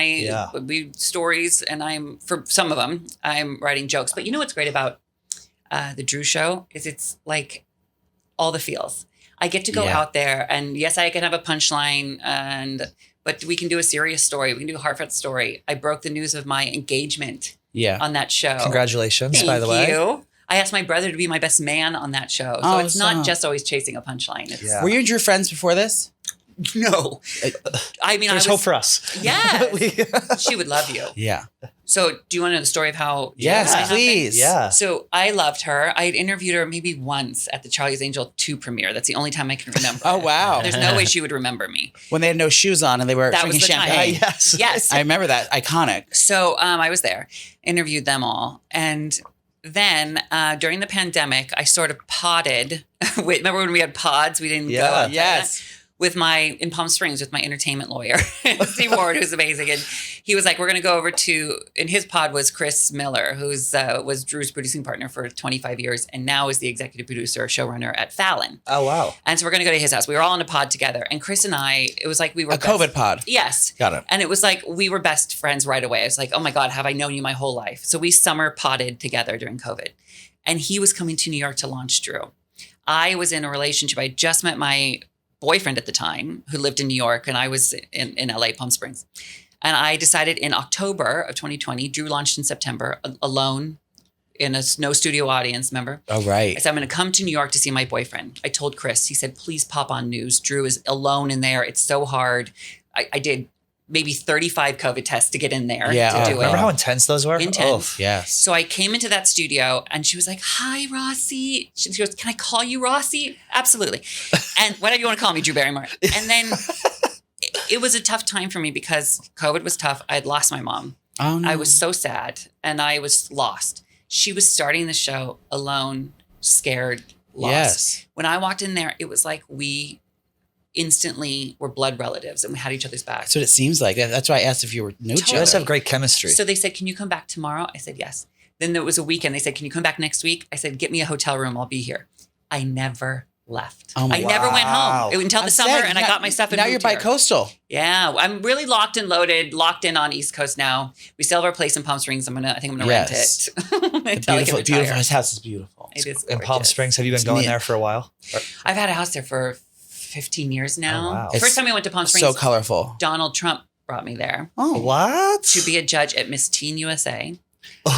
[SPEAKER 1] we stories, and for some of them I'm writing jokes. But what's great about the Drew show is it's like all the feels. I get to go out there and yes, I can have a punchline but we can do a serious story. We can do a heartfelt story. I broke the news of my engagement on that show.
[SPEAKER 5] Congratulations, by the way.
[SPEAKER 1] Thank you. I asked my brother to be my best man on that show. So it's not just always chasing a punchline.
[SPEAKER 2] Were you and Drew friends before this?
[SPEAKER 1] No. I mean,
[SPEAKER 5] there's hope for us.
[SPEAKER 1] Yeah. She would love you.
[SPEAKER 2] Yeah.
[SPEAKER 1] So do you want to know the story of how?
[SPEAKER 2] Yes, please.
[SPEAKER 5] Yeah.
[SPEAKER 1] So I loved her. I had interviewed her maybe once at the Charlie's Angel 2 premiere. That's the only time I can remember.
[SPEAKER 2] Oh, wow.
[SPEAKER 1] There's no way she would remember me.
[SPEAKER 2] When they had no shoes on and they were drinking champagne.
[SPEAKER 1] Yes.
[SPEAKER 2] I remember that. Iconic.
[SPEAKER 1] So I was there, interviewed them all. And then during the pandemic, I sort of podded. Remember when we had pods? We didn't go.
[SPEAKER 2] Yes.
[SPEAKER 1] in Palm Springs with my entertainment lawyer, Steve Ward, who's amazing. And he was like, we're going to go over to, and his pod was Chris Miller, who's was Drew's producing partner for 25 years and now is the executive producer, showrunner at Fallon.
[SPEAKER 5] Oh, wow.
[SPEAKER 1] And so we're going to go to his house. We were all in a pod together. And Chris and I, it was like we were
[SPEAKER 2] COVID pod.
[SPEAKER 1] Yes.
[SPEAKER 2] Got it.
[SPEAKER 1] And it was like we were best friends right away. I was like, oh my God, have I known you my whole life? So we summer podded together during COVID. And he was coming to New York to launch Drew. I was in a relationship. I just met my boyfriend at the time who lived in New York, and I was in LA, Palm Springs. And I decided in October of 2020, Drew launched in September, alone in a no studio audience, remember?
[SPEAKER 2] Oh, right.
[SPEAKER 1] I said, I'm going to come to New York to see my boyfriend. I told Chris, he said, please pop on news. Drew is alone in there. It's so hard. I did maybe 35 COVID tests to get in there to do it.
[SPEAKER 5] Remember how intense those were?
[SPEAKER 1] Intense.
[SPEAKER 2] Yes.
[SPEAKER 1] So I came into that studio and she was like, hi, Rossi. She goes, can I call you Rossi? Absolutely. And whatever you want to call me, Drew Barrymore. And then it was a tough time for me because COVID was tough. I had lost my mom.
[SPEAKER 2] Oh, no.
[SPEAKER 1] I was so sad and I was lost. She was starting the show alone, scared, lost.
[SPEAKER 2] Yes.
[SPEAKER 1] When I walked in there, it was like we instantly were blood relatives and we had each other's backs.
[SPEAKER 2] That's what it seems like. That's why I asked if you were new
[SPEAKER 5] You guys have great chemistry.
[SPEAKER 1] So they said, can you come back tomorrow? I said, yes. Then there was a weekend. They said, can you come back next week? I said, get me a hotel room. I'll be here. I never left.
[SPEAKER 2] Oh,
[SPEAKER 1] I never went home until
[SPEAKER 2] I'm
[SPEAKER 1] the summer
[SPEAKER 2] sad.
[SPEAKER 1] and I got my stuff and
[SPEAKER 2] now you're
[SPEAKER 1] moved here.
[SPEAKER 2] bi-coastal.
[SPEAKER 1] Yeah. I'm really locked and loaded, locked in on East Coast now. We still have our place in Palm Springs. I think I'm going to rent it. Until I can retire.
[SPEAKER 2] Beautiful. His house is beautiful.
[SPEAKER 1] It is
[SPEAKER 5] in
[SPEAKER 1] gorgeous.
[SPEAKER 5] Palm Springs, have you been going there for a while?
[SPEAKER 1] I've had a house there for 15 years now.
[SPEAKER 5] Oh, wow.
[SPEAKER 1] The first time we went to Palm Springs,
[SPEAKER 2] So colorful.
[SPEAKER 1] Donald Trump brought me there
[SPEAKER 2] Oh.
[SPEAKER 5] What?
[SPEAKER 1] to be a judge at Miss Teen USA.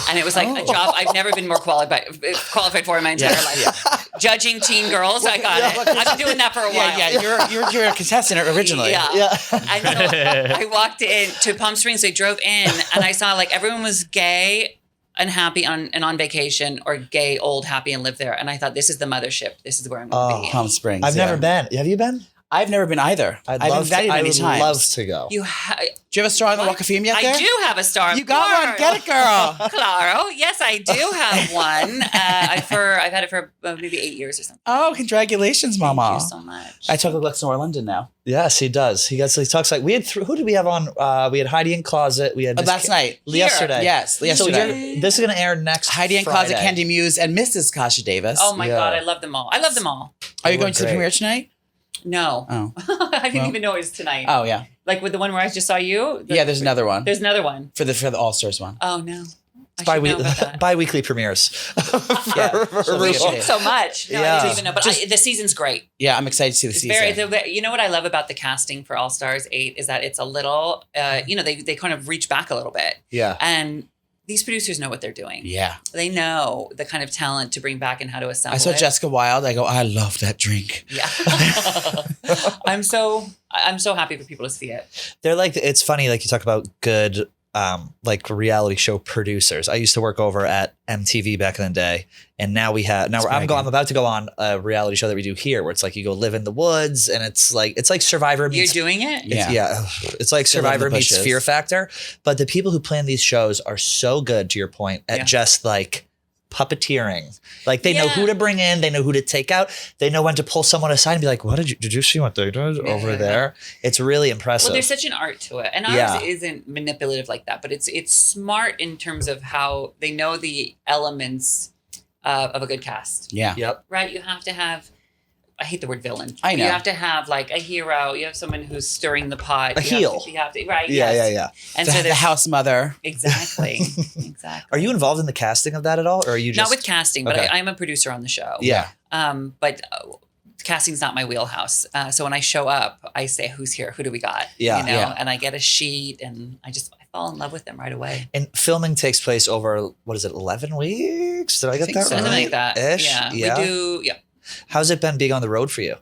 [SPEAKER 1] And it was like a job I've never been more qualified for in my entire life. Judging teen girls, I got it. I've been doing that for a while.
[SPEAKER 2] Yeah, you're a contestant originally.
[SPEAKER 1] Yeah. And so I walked in to Palm Springs. I drove in and I saw like everyone was gay and happy and on vacation, or gay, old, happy, and live there. And I thought, this is the mothership. This is where I'm going to be.
[SPEAKER 2] Palm Springs.
[SPEAKER 5] I've never been. Have you been?
[SPEAKER 2] I've never been either. I've been invited many times.
[SPEAKER 5] I would love to go.
[SPEAKER 2] Do you have a star on the Walk of Fame yet there?
[SPEAKER 1] I do have a star.
[SPEAKER 2] You got one. Get it, girl.
[SPEAKER 1] Claro. Yes, I do have one. I've had it for maybe 8 years or something.
[SPEAKER 2] Oh, congratulations, Mama.
[SPEAKER 1] Thank you so much.
[SPEAKER 2] I took Alexis London now.
[SPEAKER 5] Yes, he does. He talks like we had. Who did we have on? We had Heidi in Closet. We had
[SPEAKER 2] last night.
[SPEAKER 5] Yesterday.
[SPEAKER 2] Yes, yesterday.
[SPEAKER 5] So this is going to air next
[SPEAKER 2] Heidi in
[SPEAKER 5] Friday.
[SPEAKER 2] Closet, Candy Muse, and Mrs. Kasha Davis.
[SPEAKER 1] Oh my God, I love them all.
[SPEAKER 2] Are you going to the premiere tonight?
[SPEAKER 1] No.
[SPEAKER 2] Oh.
[SPEAKER 1] I didn't even know it was tonight.
[SPEAKER 2] Oh yeah.
[SPEAKER 1] Like with the one where I just saw you?
[SPEAKER 2] There's another one.
[SPEAKER 1] There's another one.
[SPEAKER 2] For the All Stars one.
[SPEAKER 1] Oh no. I should know about that.
[SPEAKER 5] Bi-weekly premieres.
[SPEAKER 1] We shoot so much. No, I didn't even know. But the season's great.
[SPEAKER 2] Yeah, I'm excited to see the season.
[SPEAKER 1] You know what I love about the casting for All Stars 8 is that it's a little, they kind of reach back a little bit.
[SPEAKER 5] Yeah.
[SPEAKER 1] And these producers know what they're doing.
[SPEAKER 2] Yeah.
[SPEAKER 1] They know the kind of talent to bring back and how to assemble
[SPEAKER 2] I saw
[SPEAKER 1] it.
[SPEAKER 2] Jessica Wilde. I go, I love that drink.
[SPEAKER 1] Yeah. I'm so happy for people to see it.
[SPEAKER 5] They're like, it's funny, like you talk about good like reality show producers. I used to work over at MTV back in the day, and now I'm about to go on a reality show that we do here, where it's like you go live in the woods, and it's like Survivor meets.
[SPEAKER 1] You're doing it?
[SPEAKER 5] It's like Survivor meets Fear Factor. But the people who plan these shows are so good, to your point, at just like puppeteering. Like they know who to bring in, they know who to take out, they know when to pull someone aside and be like, did you see what they did over there? It's really impressive.
[SPEAKER 1] Well, there's such an art to it. And ours isn't manipulative like that, but it's smart in terms of how they know the elements of a good cast.
[SPEAKER 2] Yeah.
[SPEAKER 5] Yep.
[SPEAKER 1] Right? You have to have, I hate the word villain.
[SPEAKER 2] I know.
[SPEAKER 1] You have to have like a hero. You have someone who's stirring the pot.
[SPEAKER 5] A heel.
[SPEAKER 1] Right.
[SPEAKER 5] Yeah.
[SPEAKER 1] And
[SPEAKER 2] the house mother.
[SPEAKER 1] Exactly.
[SPEAKER 5] Are you involved in the casting of that at all? Or are you just...
[SPEAKER 1] Not with casting, but
[SPEAKER 5] Okay.
[SPEAKER 1] I'm a producer on the show.
[SPEAKER 5] Yeah.
[SPEAKER 1] But casting's not my wheelhouse. So when I show up, I say, who's here? Who do we got?
[SPEAKER 5] Yeah.
[SPEAKER 1] You know,
[SPEAKER 5] Yeah.
[SPEAKER 1] and I get a sheet and I fall in love with them right away.
[SPEAKER 5] And filming takes place over, 11 weeks? Did I get that right?
[SPEAKER 1] Something like that.
[SPEAKER 5] Ish?
[SPEAKER 1] Yeah. We do. Yeah.
[SPEAKER 5] How's it been being on the road for you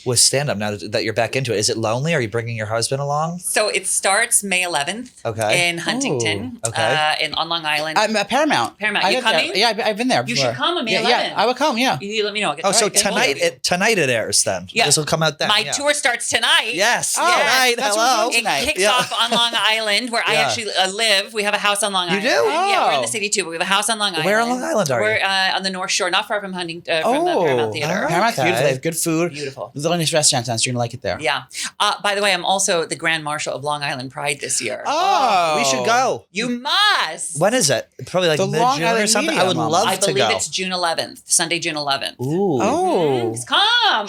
[SPEAKER 5] with stand-up now that you're back into it? Is it lonely? Are you bringing your husband along?
[SPEAKER 1] So it starts May 11th in Huntington,
[SPEAKER 2] Ooh, okay.
[SPEAKER 1] on Long Island.
[SPEAKER 2] I'm at Paramount.
[SPEAKER 1] You coming?
[SPEAKER 2] Yeah, I've been there before.
[SPEAKER 1] You should come on May 11th.
[SPEAKER 2] Yeah, I would come, yeah.
[SPEAKER 1] You let me know.
[SPEAKER 5] So tonight it airs then?
[SPEAKER 1] Yeah.
[SPEAKER 5] This will come out then?
[SPEAKER 1] My tour starts tonight.
[SPEAKER 5] Yes.
[SPEAKER 2] Oh,
[SPEAKER 5] Tonight.
[SPEAKER 2] that's
[SPEAKER 5] Hello.
[SPEAKER 2] what we're doing
[SPEAKER 1] It kicks off on Long Island, where I actually live. We have a house on Long Island.
[SPEAKER 5] do?
[SPEAKER 1] Yeah, we're in
[SPEAKER 2] Oh.
[SPEAKER 1] the city too, but we have a house on Long Island.
[SPEAKER 5] Where on Long Island are you?
[SPEAKER 1] We're on the North Shore, not far from Huntington, from the Paramount Theater.
[SPEAKER 2] Paramount's
[SPEAKER 5] Okay.
[SPEAKER 2] beautiful. They have good food.
[SPEAKER 1] Beautiful.
[SPEAKER 2] really nice restaurant down, so you're gonna like it there.
[SPEAKER 1] Yeah. By the way, I'm also the Grand Marshal of Long Island Pride this year.
[SPEAKER 2] Oh,
[SPEAKER 5] we should go.
[SPEAKER 1] You must.
[SPEAKER 5] When is it? Probably like
[SPEAKER 2] The Long
[SPEAKER 5] mid-June or
[SPEAKER 2] Island
[SPEAKER 5] something.
[SPEAKER 2] Media
[SPEAKER 5] I would
[SPEAKER 2] Month.
[SPEAKER 5] love
[SPEAKER 1] I
[SPEAKER 5] to
[SPEAKER 1] believe
[SPEAKER 5] go.
[SPEAKER 1] it's June 11th, Sunday, June 11th.
[SPEAKER 5] Ooh.
[SPEAKER 2] Oh,
[SPEAKER 1] Come.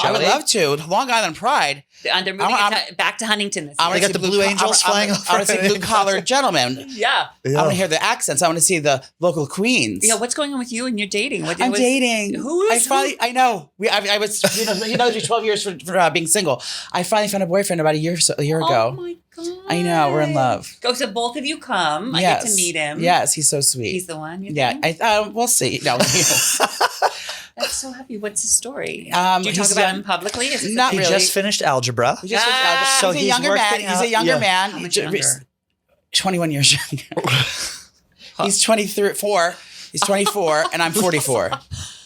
[SPEAKER 2] I would love to. Long Island Pride.
[SPEAKER 1] And they're moving it back to Huntington this year.
[SPEAKER 5] They got the Blue Angels flying over.
[SPEAKER 2] I want to see blue-collar gentlemen.
[SPEAKER 1] Yeah.
[SPEAKER 2] I want to hear the accents. I want to see the local queens.
[SPEAKER 1] Yeah, what's going on with you and your dating?
[SPEAKER 2] I'm dating.
[SPEAKER 1] Who is
[SPEAKER 2] I know. I was, you know, 12 years for being single. I finally found a boyfriend about a year ago.
[SPEAKER 1] Oh my God.
[SPEAKER 2] I know. We're in love.
[SPEAKER 1] Go, so both of you come. I
[SPEAKER 2] Yes.
[SPEAKER 1] get to meet him.
[SPEAKER 2] Yes, he's so sweet.
[SPEAKER 1] He's the one. You
[SPEAKER 2] Yeah,
[SPEAKER 1] think?
[SPEAKER 2] we'll see. No,
[SPEAKER 1] That's so happy. What's his story? Do you
[SPEAKER 2] he's
[SPEAKER 1] talk about
[SPEAKER 2] young-
[SPEAKER 1] him publicly? Is this
[SPEAKER 2] Not
[SPEAKER 5] He
[SPEAKER 2] really.
[SPEAKER 5] just finished algebra.
[SPEAKER 2] He just
[SPEAKER 5] So
[SPEAKER 2] he's a
[SPEAKER 5] he's
[SPEAKER 2] younger
[SPEAKER 5] working
[SPEAKER 2] man. He's
[SPEAKER 5] out-
[SPEAKER 2] a younger
[SPEAKER 5] yeah.
[SPEAKER 2] man.
[SPEAKER 1] How much younger?
[SPEAKER 2] 21 years younger. He's 24. He's 24, and I'm 44.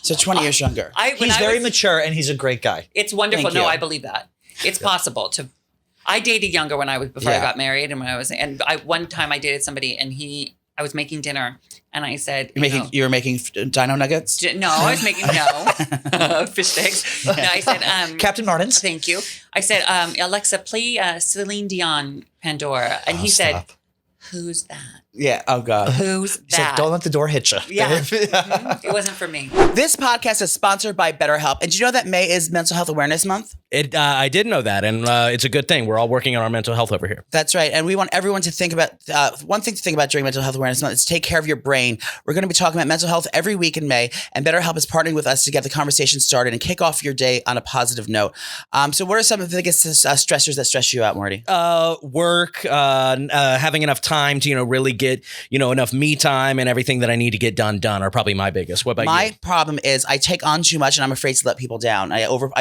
[SPEAKER 2] So 20 years younger.
[SPEAKER 5] He's very mature and he's a great guy.
[SPEAKER 1] It's wonderful.
[SPEAKER 2] Thank
[SPEAKER 1] No,
[SPEAKER 2] you.
[SPEAKER 1] I believe that. It's possible to. I dated younger when I before I
[SPEAKER 2] Yeah.
[SPEAKER 1] got married, and one time I dated somebody, and I was making dinner, and I said,
[SPEAKER 2] You were making dino nuggets?
[SPEAKER 1] no, I was making fish sticks. No, I said,
[SPEAKER 5] Captain Martin's.
[SPEAKER 1] thank you. I said, Alexa, play Celine Dion Pandora, and he
[SPEAKER 5] stop.
[SPEAKER 1] said, who's that?
[SPEAKER 2] Yeah. Oh God.
[SPEAKER 1] Who's
[SPEAKER 5] He's like,
[SPEAKER 1] that?
[SPEAKER 5] don't let the door hit you.
[SPEAKER 1] Yeah. It wasn't for me.
[SPEAKER 2] This podcast is sponsored by BetterHelp. And did you know that May is Mental Health Awareness Month?
[SPEAKER 3] I did know that, and it's a good thing. We're all working on our mental health over here.
[SPEAKER 2] That's right. And we want everyone to think about one thing to think about during Mental Health Awareness Month is take care of your brain. We're going to be talking about mental health every week in May, and BetterHelp is partnering with us to get the conversation started and kick off your day on a positive note. So what are some of the biggest stressors that stress you out, Marty?
[SPEAKER 3] Work, having enough time to, really get, enough me time and everything that I need to get done are probably my biggest. What about you?
[SPEAKER 2] My problem is I take on too much and I'm afraid to let people down. I over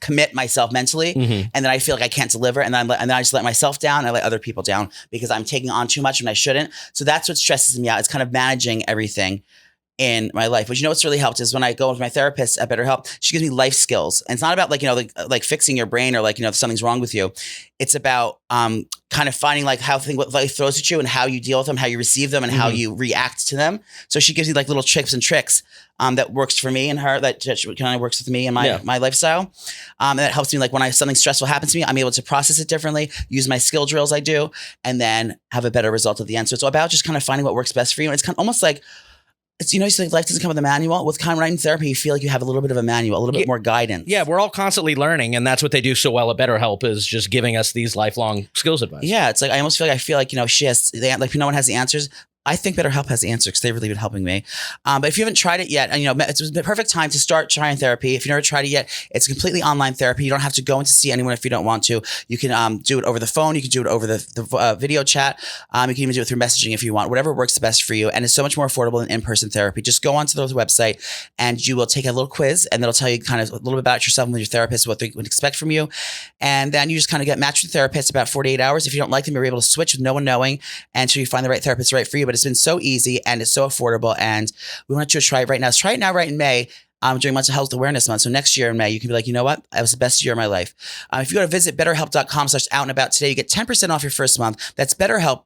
[SPEAKER 2] commit myself mentally, and then I feel like I can't deliver, and then I just let myself down. I let other people down because I'm taking on too much and I shouldn't. So that's what stresses me out. It's kind of managing everything in my life. But you know what's really helped is when I go with my therapist at BetterHelp, she gives me life skills. And it's not about like fixing your brain or if something's wrong with you. It's about kind of finding what life throws at you and how you deal with them, how you receive them, and how you react to them. So she gives me little tips and tricks that works for me and her, that kind of works with me and my lifestyle. And that helps me when something stressful happens to me, I'm able to process it differently, use my skill drills I do, and then have a better result at the end. So it's all about just kind of finding what works best for you. And it's kind of almost like, it's, life doesn't come with a manual. With cognitive therapy, you feel like you have a little bit of a manual, a little bit more guidance.
[SPEAKER 3] Yeah, we're all constantly learning, and that's what they do so well at BetterHelp is just giving us these lifelong skills advice.
[SPEAKER 2] Yeah, it's I almost feel like she has no one has the answers. I think BetterHelp has the answer because they've really been helping me. But if you haven't tried it yet, and it's the perfect time to start trying therapy. If you've never tried it yet, it's completely online therapy. You don't have to go in to see anyone if you don't want to. You can do it over the phone. You can do it over the video chat. You can even do it through messaging if you want. Whatever works best for you. And it's so much more affordable than in-person therapy. Just go onto the website and you will take a little quiz, and that'll tell you kind of a little bit about yourself and your therapist, what they would expect from you. And then you just kind of get matched with the therapist about 48 hours. If you don't like them, you're able to switch with no one knowing until you find the right therapist right for you. But it's been so easy and it's so affordable, and we want you to try it right now. So try it now, right in May, during Mental Health Awareness Month. So next year in May, you can be like, you know what? That was the best year of my life. If you go to visit betterhelp.com/out-and-about today, you get 10% off your first month. That's BetterHelp,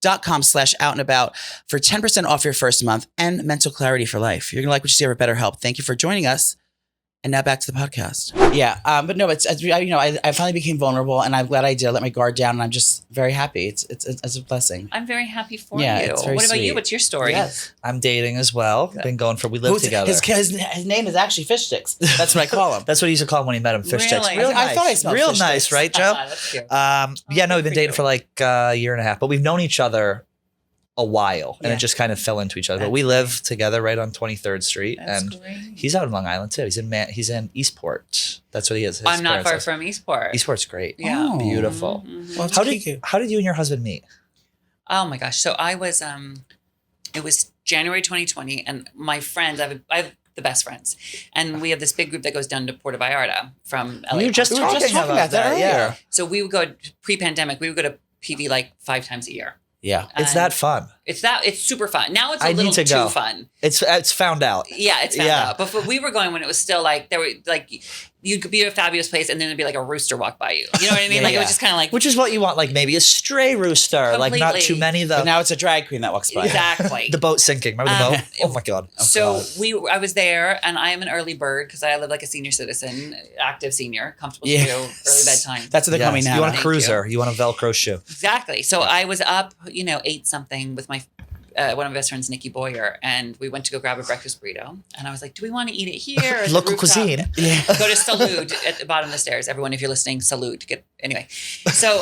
[SPEAKER 2] BetterHelp.com/out-and-about for 10% off your first month and mental clarity for life. You're going to like what you see over BetterHelp. Thank you for joining us. And now back to the podcast. Yeah, but no, I finally became vulnerable, and I'm glad I did. I let my guard down, and I'm just very happy. It's a blessing.
[SPEAKER 1] I'm very happy for
[SPEAKER 2] Yeah,
[SPEAKER 1] you.
[SPEAKER 2] it's very
[SPEAKER 1] What about
[SPEAKER 2] sweet.
[SPEAKER 1] you? What's your story?
[SPEAKER 2] Yes.
[SPEAKER 5] I'm dating as well. Been going we live together.
[SPEAKER 2] His name is actually Fish Sticks. That's what I call him.
[SPEAKER 5] That's what he used to call him when he met him. Fish sticks.
[SPEAKER 1] Really?
[SPEAKER 5] Real
[SPEAKER 2] I
[SPEAKER 5] nice.
[SPEAKER 2] thought I smelled
[SPEAKER 5] Real
[SPEAKER 2] fish
[SPEAKER 5] nice,
[SPEAKER 2] sticks.
[SPEAKER 5] right, Joe?
[SPEAKER 1] That's cute.
[SPEAKER 5] Yeah, no, we've been
[SPEAKER 1] good
[SPEAKER 5] dating
[SPEAKER 1] for
[SPEAKER 5] for like a year and a half, but we've known each other a while, and
[SPEAKER 2] Yeah.
[SPEAKER 5] it just kind of fell into each other. But
[SPEAKER 1] That's
[SPEAKER 5] we live together right on 23rd Street,
[SPEAKER 1] That's
[SPEAKER 5] and
[SPEAKER 1] great.
[SPEAKER 5] he's out in Long Island too. He's in Eastport. That's what he is. His
[SPEAKER 1] I'm not
[SPEAKER 5] parents
[SPEAKER 1] far
[SPEAKER 5] live.
[SPEAKER 1] from Eastport.
[SPEAKER 5] Eastport's great.
[SPEAKER 1] Yeah.
[SPEAKER 2] Oh.
[SPEAKER 5] Beautiful.
[SPEAKER 2] Well, it's
[SPEAKER 5] How
[SPEAKER 2] cute.
[SPEAKER 5] did you and your husband meet?
[SPEAKER 1] Oh my gosh. So I was, it was January 2020, and my friends, I have the best friends, and we have this big group that goes down to Puerto Vallarta from LA.
[SPEAKER 5] We were just
[SPEAKER 2] We were just
[SPEAKER 5] talking
[SPEAKER 2] talking
[SPEAKER 5] about
[SPEAKER 2] about that
[SPEAKER 5] that.
[SPEAKER 2] earlier.
[SPEAKER 5] Yeah,
[SPEAKER 1] So we would go pre-pandemic. We would go to PV like 5 times a year.
[SPEAKER 2] Yeah.
[SPEAKER 5] it's
[SPEAKER 1] And
[SPEAKER 5] that fun.
[SPEAKER 1] It's super fun. Now it's a
[SPEAKER 5] I
[SPEAKER 1] little
[SPEAKER 5] need to
[SPEAKER 1] too
[SPEAKER 5] go.
[SPEAKER 1] fun.
[SPEAKER 5] It's found out.
[SPEAKER 1] Yeah, it's found
[SPEAKER 5] Yeah.
[SPEAKER 1] out. But we were going when it was still like there were like you could be at a fabulous place and then there'd be like a rooster walk by you. You know what I mean?
[SPEAKER 2] Yeah,
[SPEAKER 1] like it
[SPEAKER 2] yeah.
[SPEAKER 1] was just kind of like
[SPEAKER 5] Which is what you want, like maybe a stray rooster, like not
[SPEAKER 1] Completely.
[SPEAKER 5] too many though.
[SPEAKER 2] But now it's a drag queen that walks by.
[SPEAKER 1] exactly.
[SPEAKER 5] The boat sinking. Remember the boat? Oh my god.
[SPEAKER 1] So I was there, and I am an early bird because I live like a senior citizen, active senior, comfortable to do early bedtime.
[SPEAKER 2] That's what they're calling me now.
[SPEAKER 5] You want a
[SPEAKER 1] Thank
[SPEAKER 5] cruiser. You want a Velcro shoe.
[SPEAKER 1] Exactly. So I was up, 8-something with my one of my best friends, Nikki Boyer, and we went to go grab a breakfast burrito. And I was like, "Do we want to eat it here? Or at the
[SPEAKER 5] Local
[SPEAKER 1] rooftop?"
[SPEAKER 5] cuisine.
[SPEAKER 2] Yeah.
[SPEAKER 1] Go to Salud at the bottom of the stairs. Everyone, if you're listening, Salud. Anyway. So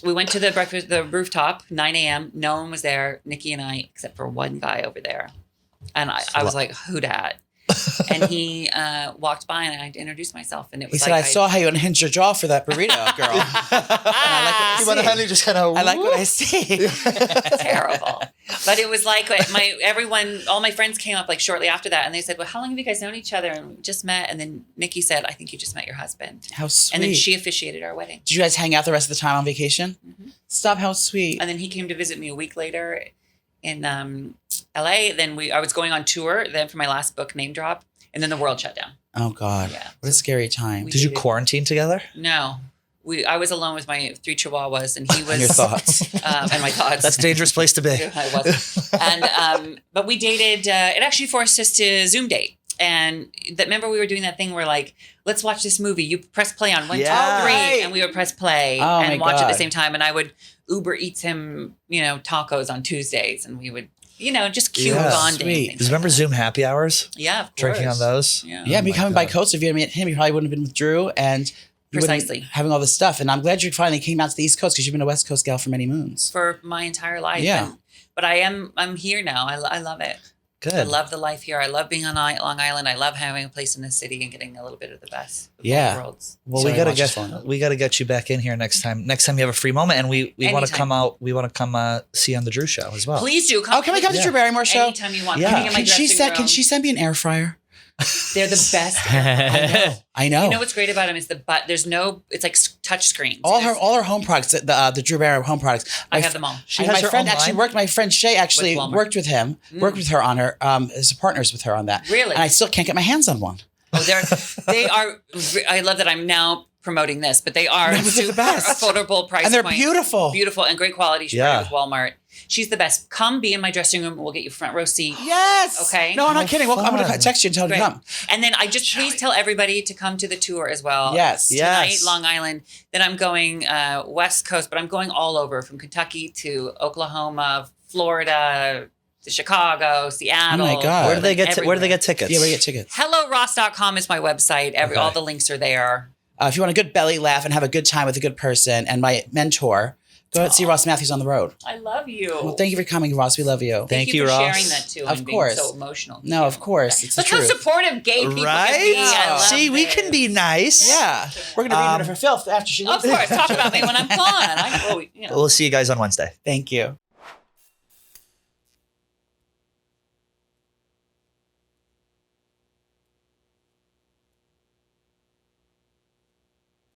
[SPEAKER 1] we went to the rooftop, 9 a.m. No one was there, Nikki and I, except for one guy over there. And I was like, "Who dat?" And he walked by and I introduced myself, and it was
[SPEAKER 2] He said, I saw how you unhinged your jaw for that burrito, girl.
[SPEAKER 5] You went ahead and just kind of.
[SPEAKER 2] I like what I see.
[SPEAKER 1] terrible. But it was like all my friends came up like shortly after that, and they said, "Well, how long have you guys known each other?" And we just met. And then Nikki said, "I think you just met your husband."
[SPEAKER 2] How sweet.
[SPEAKER 1] And then she officiated our wedding.
[SPEAKER 2] Did you guys hang out the rest of the time on vacation?
[SPEAKER 1] Mm-hmm.
[SPEAKER 2] Stop, how sweet.
[SPEAKER 1] And then he came to visit me a week later in LA. Then I was going on tour then for my last book, Name Drop, and then the world shut down.
[SPEAKER 2] Oh God.
[SPEAKER 1] Yeah.
[SPEAKER 2] What a scary time.
[SPEAKER 5] Did you quarantine together?
[SPEAKER 1] No. I was alone with my 3 chihuahuas, and he was
[SPEAKER 2] And your thoughts.
[SPEAKER 1] and my thoughts.
[SPEAKER 5] That's a dangerous place to be.
[SPEAKER 1] I was. And but we dated. It actually forced us to Zoom date. And remember we were doing that thing where like, let's watch this movie. You press play on 1, 2, 3,
[SPEAKER 2] Yeah.
[SPEAKER 1] and we would press play
[SPEAKER 2] Oh,
[SPEAKER 1] and
[SPEAKER 2] my
[SPEAKER 1] watch at the
[SPEAKER 2] God.
[SPEAKER 1] same time. And I would Uber Eats him, tacos on Tuesdays, and we would, just cute
[SPEAKER 5] Yeah.
[SPEAKER 1] bonding.
[SPEAKER 2] Sweet.
[SPEAKER 1] Things
[SPEAKER 5] Do you remember
[SPEAKER 1] like
[SPEAKER 5] Zoom happy hours?
[SPEAKER 1] that. Yeah, of course.
[SPEAKER 5] Drinking on those?
[SPEAKER 1] Yeah.
[SPEAKER 2] Yeah,
[SPEAKER 5] Oh
[SPEAKER 2] me
[SPEAKER 5] my
[SPEAKER 2] coming by
[SPEAKER 5] God.
[SPEAKER 2] coast. If you had met him, you probably wouldn't have been with Drew and you wouldn't
[SPEAKER 1] Precisely.
[SPEAKER 2] having all this stuff. And I'm glad you finally came out to the East Coast because you've been a West Coast gal for many moons.
[SPEAKER 1] For my entire life.
[SPEAKER 2] Yeah.
[SPEAKER 1] But I'm here now. I love it.
[SPEAKER 5] Good.
[SPEAKER 1] I love the life here. I love being on Long Island. I love having a place in the city and getting a little bit of the best of
[SPEAKER 2] Yeah.
[SPEAKER 1] both worlds.
[SPEAKER 5] Well,
[SPEAKER 2] Sorry,
[SPEAKER 5] we gotta
[SPEAKER 2] watch this phone.
[SPEAKER 5] we gotta get you back in here next time. Next time you have a free moment, and we want to
[SPEAKER 1] Anytime.
[SPEAKER 5] come out. We want to come see you on the Drew show as well.
[SPEAKER 1] Please do. Come,
[SPEAKER 2] Oh, can we come to
[SPEAKER 5] Yeah.
[SPEAKER 2] Drew Barrymore show?
[SPEAKER 1] Anytime you want.
[SPEAKER 5] Yeah.
[SPEAKER 1] Coming in my
[SPEAKER 2] Can she
[SPEAKER 1] dressing room.
[SPEAKER 2] can she send me an air fryer?
[SPEAKER 1] They're the best.
[SPEAKER 2] I know.
[SPEAKER 1] You know what's great about them is there's no, it's like touch screens.
[SPEAKER 2] all her home products, the Drew Barrymore home products.
[SPEAKER 1] I have them all.
[SPEAKER 5] She
[SPEAKER 2] And
[SPEAKER 5] has
[SPEAKER 2] my
[SPEAKER 5] her
[SPEAKER 2] friend
[SPEAKER 5] own
[SPEAKER 2] actually
[SPEAKER 5] line?
[SPEAKER 2] worked. My friend Shay actually
[SPEAKER 1] With Walmart.
[SPEAKER 2] worked with him. Worked with her on her as partners with her on that.
[SPEAKER 1] Really?
[SPEAKER 2] And I still can't get my hands on one.
[SPEAKER 1] Oh, they are, I love that I'm now promoting this, but they are
[SPEAKER 2] No, but they're the
[SPEAKER 1] super
[SPEAKER 2] best.
[SPEAKER 1] affordable price
[SPEAKER 2] And they're
[SPEAKER 1] point.
[SPEAKER 2] beautiful.
[SPEAKER 1] Beautiful and great quality. She's
[SPEAKER 5] Yeah.
[SPEAKER 1] with Walmart. She's the best. Come be in my dressing room. We'll get you front row seat.
[SPEAKER 2] Yes.
[SPEAKER 1] Okay.
[SPEAKER 2] No, I'm not
[SPEAKER 5] How
[SPEAKER 2] kidding. Well, I'm going
[SPEAKER 5] fun.
[SPEAKER 2] to text you and tell you to
[SPEAKER 1] Great.
[SPEAKER 2] come.
[SPEAKER 1] And then please tell everybody to come to the tour as well.
[SPEAKER 2] Yes.
[SPEAKER 1] Tonight,
[SPEAKER 5] Yes.
[SPEAKER 1] Long Island. Then I'm going West Coast, but I'm going all over from Kentucky to Oklahoma, Florida, to Chicago, Seattle.
[SPEAKER 2] Oh my God.
[SPEAKER 5] Where do they get? Where do they
[SPEAKER 1] everywhere.
[SPEAKER 5] get tickets?
[SPEAKER 2] Yeah, we get tickets.
[SPEAKER 1] HelloRoss.com is my website.
[SPEAKER 5] Okay.
[SPEAKER 1] All the links are there.
[SPEAKER 2] If you want a good belly laugh and have a good time with a good person and my mentor, go out and see Ross Matthews on the road.
[SPEAKER 1] I love you.
[SPEAKER 2] Well, thank you for coming, Ross. We love you.
[SPEAKER 5] Thank you,
[SPEAKER 1] for
[SPEAKER 5] Ross.
[SPEAKER 1] sharing that too.
[SPEAKER 2] Of
[SPEAKER 1] and
[SPEAKER 2] course.
[SPEAKER 1] Being so emotional.
[SPEAKER 2] No, of course. It's the
[SPEAKER 1] Look how
[SPEAKER 2] truth.
[SPEAKER 1] supportive gay people can be.
[SPEAKER 5] Right?
[SPEAKER 1] I love
[SPEAKER 5] See, we
[SPEAKER 1] this.
[SPEAKER 5] can be nice.
[SPEAKER 2] Yeah. We're going to read her for filth after she
[SPEAKER 1] Of
[SPEAKER 2] leaves.
[SPEAKER 1] course, talk about me when I'm gone.
[SPEAKER 5] We'll see you guys on Wednesday.
[SPEAKER 2] Thank you.